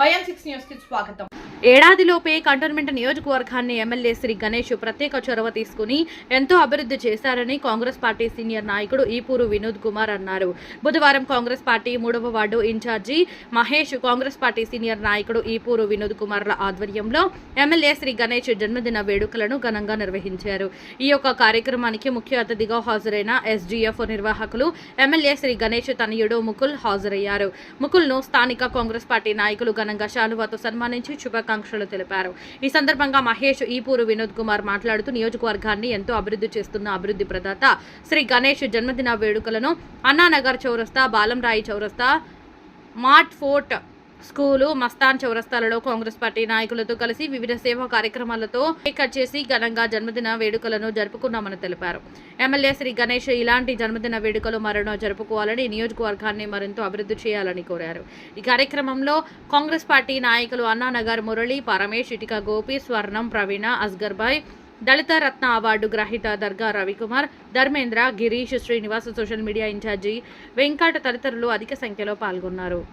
YN6 news కి స్వాగతం. ఏడాదిలోపే cantonment నియోజకవర్గాన్ని ఎమ్మెల్యే శ్రీ గణేష్ ప్రత్యేక చొరవ తీసుకుని ఎంతో అభివృద్ధి చేశారని కాంగ్రెస్ పార్టీ సీనియర్ నాయకుడు ఈపూరు వినోద్ కుమార్ అన్నారు. బుధవారం కాంగ్రెస్ పార్టీ 3వ ward incharge Mahesh, Congress party senior నాయకుడు ఈపూరు వినోద్ కుమార్ల ఆధ్వర్యంలో ఎమ్మెల్యే శ్రీ గణేష్ జన్మదిన వేడుకలను ఘనంగా నిర్వహించారు. ఈ యొక్క కార్యక్రమానికి ముఖ్య అతిథిగా హాజరైన SGF నిర్వాహకులు ఎమ్మెల్యే శ్రీ గణేష్ తనయుడు ముకుల్ హాజరయ్యారు. ముకుల్ను స్థానిక కాంగ్రెస్ పార్టీ నాయకులు ఘనంగా శాలువాతో సన్మానించి శుభాకాంక్షలు తెలిపారు. ఈ సందర్భంగా మహేష్, ఈపూరు వినోద్ కుమార్ మాట్లాడుతూ నియోజకవర్గాన్ని ఎంతో అభివృద్ధి చేస్తున్న అభివృద్ధి ప్రదాత శ్రీ గణేష్ జన్మదిన వేడుకలను అన్నానగర్ చౌరస్తా, బాలంరాయి చౌరస్తా, మార్ట్ ఫోర్ట్ స్కూలు, మస్తాన్ చౌరస్తాలలో కాంగ్రెస్ పార్టీ నాయకులతో కలిసి వివిధ సేవా కార్యక్రమాలతో కేక్ కట్ చేసి ఘనంగా జన్మదిన వేడుకలను జరుపుకున్నామని తెలిపారు. ఎమ్మెల్యే శ్రీ గణేష్ ఇలాంటి జన్మదిన వేడుకలు మరెన్నో జరుపుకోవాలని, నియోజకవర్గాన్ని మరింత అభివృద్ధి చేయాలని కోరారు. ఈ కార్యక్రమంలో కాంగ్రెస్ పార్టీ నాయకులు అన్నానగర్ మురళి, పరమేష్, ఇటిక గోపి, స్వర్ణం, ప్రవీణ, అస్గర్ భాయ్, దళిత రత్న అవార్డు గ్రహీత Darga Ravikumar, Dharmendra, Girish, Srinivas, social media incharge Venkat తదితరులు అధిక సంఖ్యలో పాల్గొన్నారు.